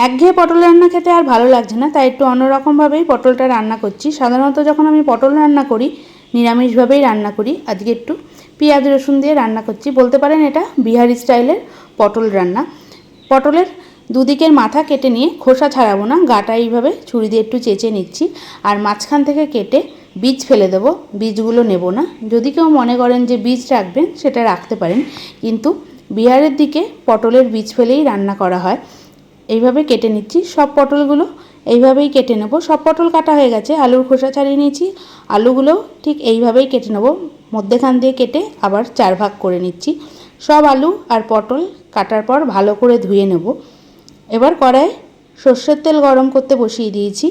একঘেয়ে পটল রান্না খেতে আর ভালো লাগছে না, তাই একটু অন্যরকমভাবেই পটলটা রান্না করছি। সাধারণত যখন আমি পটল রান্না করি নিরামিষভাবেই রান্না করি, আজকে একটু পেঁয়াজ রসুন দিয়ে রান্না করছি। বলতে পারেন এটা বিহারি স্টাইলের পটল রান্না। পটলের দুদিকের মাথা কেটে নিয়ে খোসা ছাড়াবো না, গাটা এইভাবে ছুরি দিয়ে একটু চেঁচে নিচ্ছি। আর মাঝখান থেকে কেটে বীজ ফেলে দেবো, বীজগুলো নেব না। যদি কেউ মনে করেন যে বীজ রাখবেন সেটা রাখতে পারেন, কিন্তু বিহারের দিকে পটলের বীজ ফেলেই রান্না করা হয়। এইভাবে কেটে নিচ্ছি সব পটলগুলো, এইভাবেই কেটে নেব। সব পটল কাটা হয়ে গেছে, আলুর খোসা ছাড়িয়ে নিয়েছি। আলুগুলো ঠিক এইভাবেই কেটে নেব, মধ্যেখান দিয়ে কেটে আবার 4 ভাগ করে নিচ্ছি। সব আলু আর পটল কাটার পর ভালো করে ধুয়ে নেব। এবার কড়াইয়ে সর্ষের তেল গরম করতে বসিয়ে দিয়েছি।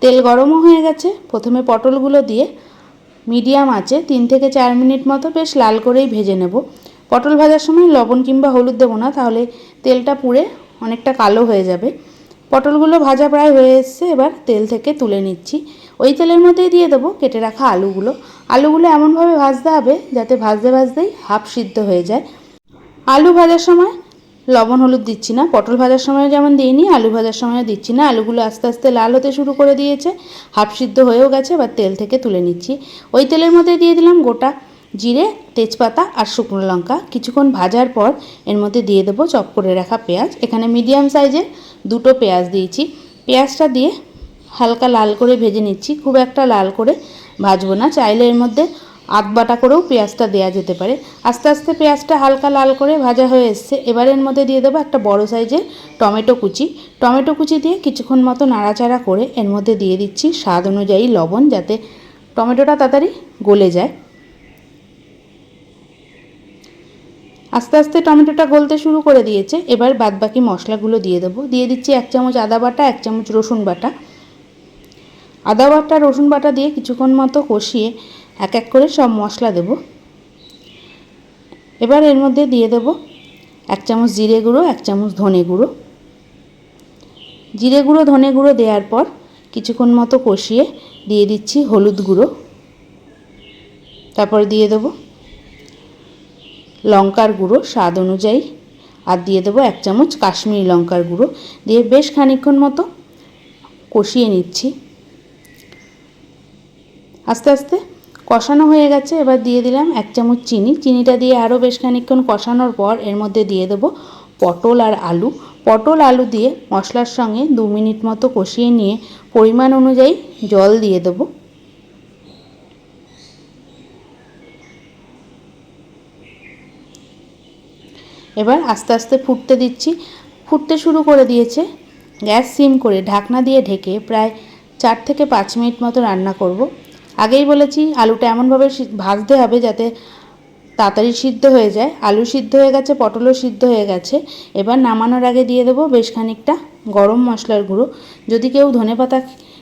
তেল গরমও হয়ে গেছে। প্রথমে পটলগুলো দিয়ে মিডিয়াম আঁচে 3 থেকে 4 মিনিট মতো বেশ লাল করেই ভেজে নেব। পটল ভাজার সময় লবণ কিংবা হলুদ দেবো না, তাহলে তেলটা পুড়ে অনেকটা কালো হয়ে যাবে। পটলগুলো ভাজা প্রায় হয়ে এসছে, এবার তেল থেকে তুলে নিচ্ছি। ওই তেলের মধ্যেই দিয়ে দেবো কেটে রাখা আলুগুলো। আলুগুলো এমনভাবে ভাজতে হবে যাতে ভাজতে ভাজতেই হাফ সিদ্ধ হয়ে যায়। আলু ভাজার সময় লবণ হলুদ দিচ্ছি না, পটল ভাজার সময় যেমন দিইনি আলু ভাজার সময়ও দিচ্ছি না। আলুগুলো আস্তে আস্তে লাল হতে শুরু করে দিয়েছে, হাফ সিদ্ধ হয়েও গেছে। এবার তেল থেকে তুলে নিচ্ছি। ওই তেলের মধ্যে দিয়ে দিলাম গোটা জিরে, তেজপাতা আর শুকনো লঙ্কা। কিছুক্ষণ ভাজার পর এর মধ্যে দিয়ে দেবো চপ করে রাখা পেঁয়াজ। এখানে মিডিয়াম সাইজের 2টো পেঁয়াজ দিয়েছি। পেঁয়াজটা দিয়ে হালকা লাল করে ভেজে নিচ্ছি, খুব একটা লাল করে ভাজবো না। চাইলে এর মধ্যে আধ বাটা করেও পেঁয়াজটা দেওয়া যেতে পারে। আস্তে আস্তে পেঁয়াজটা হালকা লাল করে ভাজা হয়ে এসছে। এবার এর মধ্যে দিয়ে দেবো একটা বড় সাইজের টমেটো কুচি। টমেটো কুচি দিয়ে কিছুক্ষণ মতো নাড়াচাড়া করে এর মধ্যে দিয়ে দিচ্ছি স্বাদ অনুযায়ী লবণ, যাতে টমেটোটা তাড়াতাড়ি গলে যায়। আস্তে আস্তে টমেটোটা গলতে শুরু করে দিয়েছে। এবার বাদবাকি মশলাগুলো দিয়ে দেবো। দিয়ে দিচ্ছি 1 চামচ আদা বাটা, 1 চামচ রসুন বাটা। আদা বাটা রসুন বাটা দিয়ে কিছুক্ষণ মতো কষিয়ে এক এক করে সব মশলা দেব। এবার এর মধ্যে দিয়ে দেব 1 চামচ জিরে গুঁড়ো, 1 চামচ ধনে গুঁড়ো। জিরে গুঁড়ো ধনে গুঁড়ো দেওয়ার পর কিছুক্ষণ মতো কষিয়ে দিয়ে দিচ্ছি হলুদ গুঁড়ো। তারপর দিয়ে দেব লঙ্কার গুঁড়ো স্বাদ অনুযায়ী, আর দিয়ে দেবো 1 চামচ কাশ্মীরি লঙ্কার গুঁড়ো। দিয়ে বেশ খানিকক্ষণ মতো কষিয়ে নিচ্ছি। আস্তে আস্তে কষানো হয়ে গেছে। এবার দিয়ে দিলাম 1 চামচ চিনি। চিনিটা দিয়ে আরও বেশ খানিকক্ষণ কষানোর পর এর মধ্যে দিয়ে দেবো পটল আর আলু। পটল আলু দিয়ে মশলার সঙ্গে 2 মিনিট মতো কষিয়ে নিয়ে পরিমাণ অনুযায়ী জল দিয়ে দেবো। এবার আস্তে আস্তে ফুটতে দিচ্ছি। ফুটতে শুরু করে দিয়েছে। গ্যাস সিম করে ঢাকনা দিয়ে ঢেকে প্রায় 4 থেকে 5 মিনিট মতো রান্না করব। আগেই বলেছি আলুটা এমনভাবে ভাজতে হবে যাতে তাড়াতাড়ি সিদ্ধ হয়ে যায়। আলু সিদ্ধ হয়ে গেছে, পটলও সিদ্ধ হয়ে গেছে। এবার নামানোর আগে দিয়ে দেবো বেশ খানিকটা গরম মশলার গুঁড়ো। যদি কেউ ধনেপাতা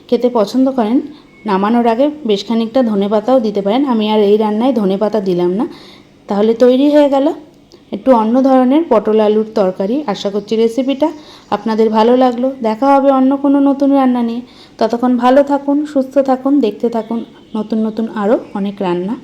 খেতে পছন্দ করেন, নামানোর আগে বেশ খানিকটা ধনেপাতাও দিতে পারেন। আমি আর এই রান্নায় ধনেপাতা দিলাম না। তাহলে তৈরি হয়ে গেল একটু অন্য ধরনের পটল আলুর তরকারি। আশা করছি রেসিপিটা আপনাদের ভালো লাগলো। দেখা হবে অন্য কোনো নতুন রান্না নিয়ে। ততক্ষণ ভালো থাকুন, সুস্থ থাকুন, দেখতে থাকুন নতুন নতুন আরও অনেক রান্না।